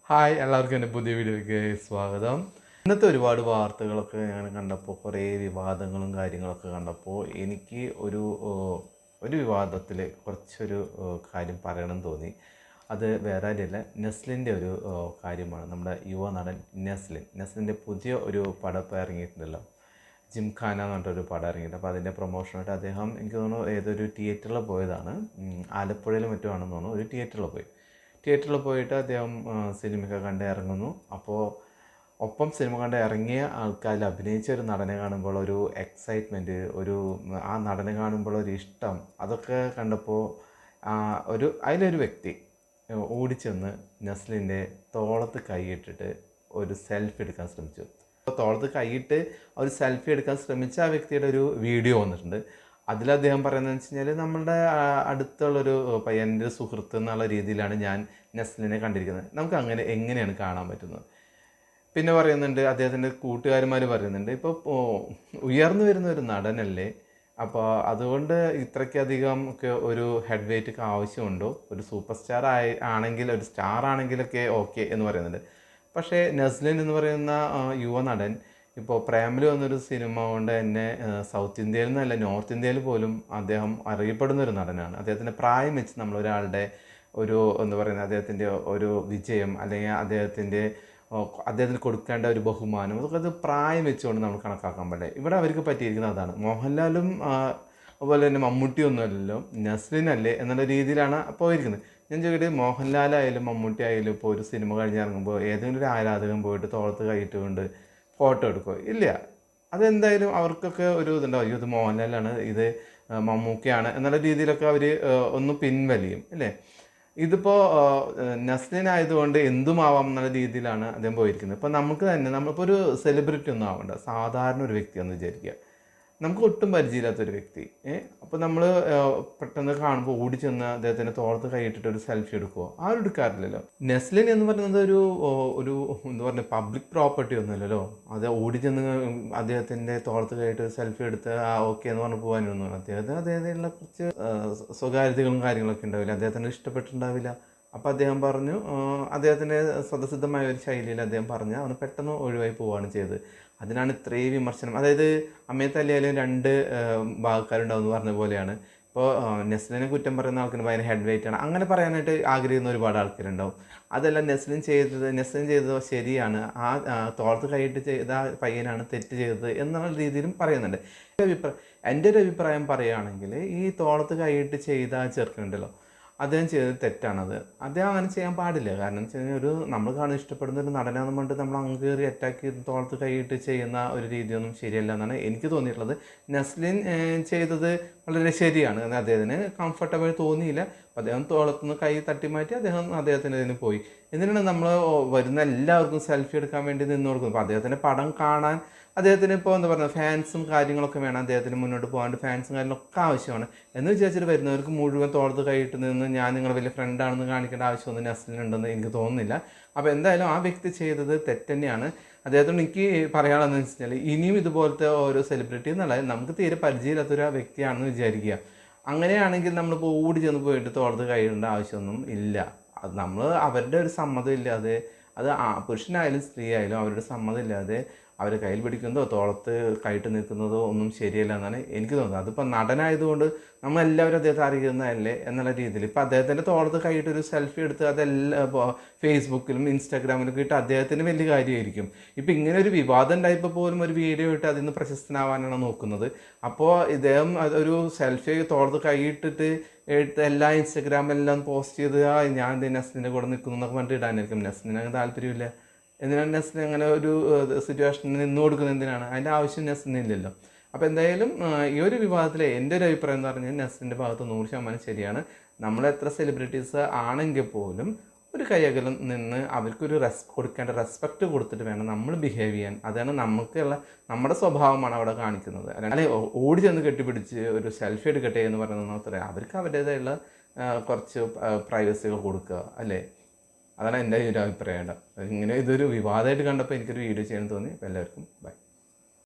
Hi എല്ലാവർക്കും എൻ്റെ പുതിയ വീഡിയോയ്ക്ക് സ്വാഗതം. ഇന്നത്തെ ഒരുപാട് വാർത്തകളൊക്കെ ഞാൻ കണ്ടപ്പോൾ കുറേ വിവാദങ്ങളും കാര്യങ്ങളൊക്കെ കണ്ടപ്പോൾ എനിക്ക് ഒരു വിവാദത്തിൽ കുറച്ചൊരു കാര്യം പറയണം തോന്നി. അത് വേറെ ആരുമല്ല, നെസ്ലിൻ്റെ ഒരു കാര്യമാണ്. നമ്മുടെ യുവ നടൻ നെസ്ലിൻ്റെ പുതിയ ഒരു പടം ഇപ്പോൾ ഇറങ്ങിയിട്ടുണ്ടല്ലോ, ജിംഖാന എന്ന് പറഞ്ഞിട്ടൊരു പടം ഇറങ്ങിയിട്ട്. അപ്പോൾ അതിൻ്റെ പ്രൊമോഷനായിട്ട് അദ്ദേഹം എനിക്ക് തോന്നുന്നു ഏതൊരു തിയേറ്ററിൽ പോയതാണ്, ആലപ്പുഴയിൽ മറ്റോ ആണെന്ന് തോന്നുന്നു. ഒരു തിയേറ്ററിൽ പോയിട്ട് അദ്ദേഹം സിനിമയൊക്കെ കണ്ട് ഇറങ്ങുന്നു. അപ്പോൾ ഒപ്പം സിനിമ കണ്ട് ഇറങ്ങിയ ആൾക്കാരിൽ അഭിനയിച്ച ഒരു നടനെ കാണുമ്പോൾ ഒരു എക്സൈറ്റ്മെൻറ്റ്, ആ നടനെ കാണുമ്പോൾ ഒരു ഇഷ്ടം, അതൊക്കെ കണ്ടപ്പോൾ അതിലൊരു വ്യക്തി ഓടിച്ചെന്ന് നെസ്ലിൻ്റെ തോളത്ത് കൈയിട്ടിട്ട് ഒരു സെൽഫി എടുക്കാൻ ശ്രമിച്ചു. തോളത്ത് കൈയിട്ട് ഒരു സെൽഫി എടുക്കാൻ ശ്രമിച്ച ആ വ്യക്തിയുടെ ഒരു വീഡിയോ വന്നിട്ടുണ്ട്. അതിലദ്ദേഹം പറയുന്നതെന്ന് വെച്ച് കഴിഞ്ഞാൽ, നമ്മളുടെ അടുത്തുള്ളൊരു പയ്യൻ്റെ സുഹൃത്ത് എന്നുള്ള രീതിയിലാണ് ഞാൻ നെസ്ലിനെ കണ്ടിരിക്കുന്നത്. നമുക്ക് എങ്ങനെയാണ് കാണാൻ പറ്റുന്നത്? പിന്നെ പറയുന്നുണ്ട്, അദ്ദേഹത്തിൻ്റെ കൂട്ടുകാരന്മാർ പറയുന്നുണ്ട്, ഇപ്പോൾ ഉയർന്നു വരുന്ന ഒരു നടനല്ലേ, അപ്പോൾ അതുകൊണ്ട് ഇത്രയ്ക്കധികം ഒക്കെ ഒരു ഹെഡ് വെയ്റ്റൊക്കെ ആവശ്യമുണ്ടോ? ഒരു സൂപ്പർ സ്റ്റാർ ആണെങ്കിൽ, ഒരു സ്റ്റാർ ആണെങ്കിലൊക്കെ ഓക്കെ എന്ന് പറയുന്നുണ്ട്. പക്ഷേ നെസ്ലിൻ എന്ന് പറയുന്ന യുവ നടൻ ഇപ്പോൾ പ്രേമലു എന്നൊരു സിനിമ കൊണ്ട് തന്നെ സൗത്ത് ഇന്ത്യയിൽ നിന്നല്ല, നോർത്ത് ഇന്ത്യയിൽ പോലും അദ്ദേഹം അറിയപ്പെടുന്ന ഒരു നടനാണ്. അദ്ദേഹത്തിൻ്റെ പ്രായം വെച്ച് നമ്മളൊരാളുടെ എന്താ പറയുന്നത്, അദ്ദേഹത്തിൻ്റെ ഒരു വിജയം അല്ലെങ്കിൽ അദ്ദേഹത്തിന് കൊടുക്കേണ്ട ഒരു ബഹുമാനം, അതൊക്കെ അത് പ്രായം വെച്ചുകൊണ്ട് നമ്മൾ കണക്കാക്കാൻ പാടില്ല. ഇവിടെ അവർക്ക് പറ്റിയിരിക്കുന്നത് അതാണ്. മോഹൻലാലും അതുപോലെ തന്നെ മമ്മൂട്ടിയൊന്നുമല്ലല്ലോ, നെസ്ലിനല്ലേ എന്നുള്ള രീതിയിലാണ് പോയിരിക്കുന്നത്. ഞാൻ ചോദിക്കട്ടെ, മോഹൻലാലായാലും മമ്മൂട്ടി ആയാലും ഇപ്പോൾ ഒരു സിനിമ കഴിഞ്ഞിറങ്ങുമ്പോൾ ഏതെങ്കിലും ഒരു ആരാധകൻ പോയിട്ട് തോളത്ത് കൈയിട്ടുകൊണ്ട് ഫോട്ടോ എടുക്കുക ഇല്ല. അതെന്തായാലും അവർക്കൊക്കെ ഒരു ഇതുണ്ടാവും, അയ്യോ ഇത് മോഹൻലാലാണ്, ഇത് മമ്മൂക്കയാണ് എന്നുള്ള രീതിയിലൊക്കെ അവർ ഒന്ന് പിൻവലിയും അല്ലേ. ഇതിപ്പോൾ നെസ്ലിനായതുകൊണ്ട് എന്തുമാവാം എന്നുള്ള രീതിയിലാണ് അദ്ദേഹം പോയിരിക്കുന്നത്. ഇപ്പോൾ നമുക്ക് തന്നെ, നമ്മളിപ്പോൾ ഒരു സെലിബ്രിറ്റി ഒന്നും ആവണ്ട, സാധാരണ ഒരു വ്യക്തിയാണെന്ന് വിചാരിക്കുക, നമുക്ക് ഒട്ടും പരിചയമില്ലാത്തൊരു വ്യക്തി. അപ്പോൾ നമ്മൾ പെട്ടെന്ന് കാണുമ്പോൾ ഓടി ചെന്ന് അദ്ദേഹത്തിൻ്റെ തോളത്ത് കൈയിട്ടിട്ട് ഒരു സെൽഫി എടുക്കുമോ? ആരും എടുക്കാറില്ലല്ലോ. നെസ്ലിൻ എന്ന് പറയുന്നത് ഒരു എന്താ പറയുക, പബ്ലിക് പ്രോപ്പർട്ടി ഒന്നുമല്ലല്ലോ. അത് ഓടി ചെന്ന് അദ്ദേഹത്തിൻ്റെ തോളത്ത് കൈയിട്ട് ഒരു സെൽഫി എടുത്ത് ഓക്കെ എന്ന് പറഞ്ഞ് പോകാനൊന്നും, അദ്ദേഹത്തിനുള്ള കുറച്ച് സ്വകാര്യതകളും കാര്യങ്ങളൊക്കെ ഉണ്ടാവില്ല, അദ്ദേഹത്തിന് ഇഷ്ടപ്പെട്ടിട്ടുണ്ടാവില്ല. അപ്പോൾ അദ്ദേഹം പറഞ്ഞു, അദ്ദേഹത്തിൻ്റെ സ്വതസിദ്ധമായ ഒരു ശൈലിയിൽ അദ്ദേഹം പറഞ്ഞ് അവന് പെട്ടെന്ന് ഒഴിവായി പോവുകയാണ് ചെയ്തത്. അതിനാണ് ഇത്രയും വിമർശനം. അതായത് അമ്മയെ തല്ലിയാലും രണ്ട് ഭാഗക്കാരുണ്ടാവും എന്ന് പറഞ്ഞ പോലെയാണ്. ഇപ്പോൾ നെസ്ലിനെ കുറ്റം പറയുന്ന ആൾക്കാർ ഭയങ്കര ഹെഡ് വെയിറ്റ് ആണ്, അങ്ങനെ പറയാനായിട്ട് ആഗ്രഹിക്കുന്ന ഒരുപാട് ആൾക്കാരുണ്ടാവും. അതല്ല, നെസ്ലിൻ ചെയ്തത് ശരിയാണ്, ആ തോളത്ത് കൈയിട്ട് ചെയ്ത പയ്യനാണ് തെറ്റ് ചെയ്തത് എന്നുള്ള രീതിയിലും പറയുന്നുണ്ട്. എൻ്റെ ഒരു അഭിപ്രായം പറയുകയാണെങ്കിൽ, ഈ തോളത്ത് കൈയിട്ട് ചെയ്ത ചെറുക്കുണ്ടല്ലോ, അദ്ദേഹം ചെയ്തത് തെറ്റാണത്. അദ്ദേഹം അങ്ങനെ ചെയ്യാൻ പാടില്ല. കാരണം വെച്ച് കഴിഞ്ഞാൽ, നമ്മൾ കാണാൻ ഇഷ്ടപ്പെടുന്ന ഒരു നടനാണെന്ന് പറഞ്ഞിട്ട് നമ്മൾ അങ്ങ് കയറി അറ്റാക്ക് ചെയ്ത് തോളത്ത് കൈയിട്ട് ചെയ്യുന്ന ഒരു രീതിയൊന്നും ശരിയല്ല എന്നാണ് എനിക്ക് തോന്നിയിട്ടുള്ളത്. നെസ്ലിൻ ചെയ്തത് വളരെ ശരിയാണ്. അദ്ദേഹത്തിന് കംഫർട്ടബിൾ തോന്നിയില്ല. അപ്പോൾ അദ്ദേഹം തോളത്തുനിന്ന് കൈ തട്ടി മാറ്റി അദ്ദേഹത്തിൻ്റെ ഇതിന് പോയി. എന്തിനാണ് നമ്മൾ വരുന്ന എല്ലാവർക്കും സെൽഫി എടുക്കാൻ വേണ്ടി നിന്ന് കൊടുക്കുന്നത്? അപ്പോൾ അദ്ദേഹത്തിൻ്റെ പടം കാണാൻ അദ്ദേഹത്തിന് ഇപ്പോൾ എന്താ പറയുക, ഫാൻസും കാര്യങ്ങളൊക്കെ വേണം. അദ്ദേഹത്തിന് മുന്നോട്ട് പോകാണ്ട് ഫാൻസും കാര്യങ്ങളൊക്കെ ആവശ്യമാണ്. എന്ന് വിചാരിച്ചിട്ട് വരുന്നവർക്ക് മുഴുവൻ തോളത്ത് കൈയിട്ട് നിന്ന് ഞാൻ നിങ്ങളുടെ വലിയ ഫ്രണ്ടാണെന്ന് കാണിക്കേണ്ട ആവശ്യമൊന്നും നെസ്ലിനുണ്ടെന്ന് എനിക്ക് തോന്നുന്നില്ല. അപ്പോൾ എന്തായാലും ആ വ്യക്തി ചെയ്തത് തെറ്റ് തന്നെയാണ്. അദ്ദേഹത്തോട് എനിക്ക് പറയാനുള്ളതെന്ന് വെച്ച് കഴിഞ്ഞാൽ, ഇനിയും ഇതുപോലത്തെ ഓരോ സെലിബ്രിറ്റി എന്നുള്ളത് നമുക്ക് തീരെ പരിചയമില്ലാത്തൊരു വ്യക്തിയാണെന്ന് വിചാരിക്കുക. അങ്ങനെയാണെങ്കിൽ നമ്മളിപ്പോൾ ഓടി ചെന്ന് പോയിട്ട് തോളത്ത് കൈയിടേണ്ട ആവശ്യമൊന്നും ഇല്ല. അത് നമ്മൾ അവരുടെ ഒരു സമ്മതം ഇല്ലാതെ, അത് പുരുഷനായാലും സ്ത്രീ ആയാലും അവരുടെ സമ്മതം ഇല്ലാതെ അവർ കയ്യിൽ പിടിക്കുന്നതോ തോളത്ത് കൈയിട്ട് നിൽക്കുന്നതോ ഒന്നും ശരിയല്ല എന്നാണ് എനിക്ക് തോന്നുന്നത്. അതിപ്പോൾ നടനായതുകൊണ്ട് നമ്മളെല്ലാവരും അദ്ദേഹത്തെ അറിയുന്നതല്ലേ എന്നുള്ള രീതിയിൽ ഇപ്പോൾ അദ്ദേഹത്തിൻ്റെ തോളത്ത് കൈയിട്ട് ഒരു സെൽഫി എടുത്ത് അതെല്ലാം ഇപ്പോൾ ഫേസ്ബുക്കിലും ഇൻസ്റ്റാഗ്രാമിലൊക്കെ ഇട്ട് അദ്ദേഹത്തിന് വലിയ കാര്യമായിരിക്കും. ഇപ്പോൾ ഇങ്ങനെ ഒരു വിവാദം ഉണ്ടായപ്പോൾ പോലും ഒരു വീഡിയോ ഇട്ട് അതിൽ നിന്ന് പ്രശസ്തനാവാനാണ് നോക്കുന്നത്. അപ്പോൾ ഇദ്ദേഹം ഒരു സെൽഫി തോളത്ത് കൈയിട്ടിട്ട് എല്ലാ ഇൻസ്റ്റാഗ്രാമിലെല്ലാം പോസ്റ്റ് ചെയ്ത് ഞാൻ നെസ്ലിൻ്റെ കൂടെ നിൽക്കുന്നു എന്നൊക്കെ പറഞ്ഞിട്ട് ഇടാനായിരിക്കും. നെസ്ലിന് അങ്ങനെ താല്പര്യമില്ല. എന്തിനാണ് നെസ്ലിൻ അങ്ങനെ ഒരു സിറ്റുവേഷനിൽ നിന്ന് കൊടുക്കുന്നത്? എന്തിനാണ്? അതിൻ്റെ ആവശ്യം നെസ്ലിനില്ലല്ലോ. അപ്പോൾ എന്തായാലും ഈ ഒരു വിവാദത്തിൽ എൻ്റെ ഒരു അഭിപ്രായം എന്ന് പറഞ്ഞാൽ, നെസ്ലിൻ്റെ ഭാഗത്ത് 100% ശരിയാണ്. നമ്മളെത്ര സെലിബ്രിറ്റീസ് ആണെങ്കിൽ പോലും ഒരു കൈയകലം നിന്ന് അവർക്കൊരു കൊടുക്കേണ്ട റെസ്പെക്റ്റ് കൊടുത്തിട്ട് വേണം നമ്മൾ ബിഹേവ് ചെയ്യാൻ. അതാണ് നമ്മുടെ സ്വഭാവമാണ് അവിടെ കാണിക്കുന്നത്. അല്ലെ ഓടി ചെന്ന് കെട്ടിപ്പിടിച്ച് ഒരു സെൽഫി എടുക്കട്ടെ എന്ന് പറയുന്നത് അത്ര, അവർക്ക് അവരുടേതായുള്ള കുറച്ച് പ്രൈവസികൾ കൊടുക്കുക അല്ലേ. അതാണ് എൻ്റെ ഒരു അഭിപ്രായം. ഇങ്ങനെ ഇതൊരു വിവാദമായിട്ട് കണ്ടപ്പോൾ എനിക്കൊരു വീഡിയോ ചെയ്യാൻ തോന്നി. അപ്പോൾ എല്ലാവർക്കും ബൈ.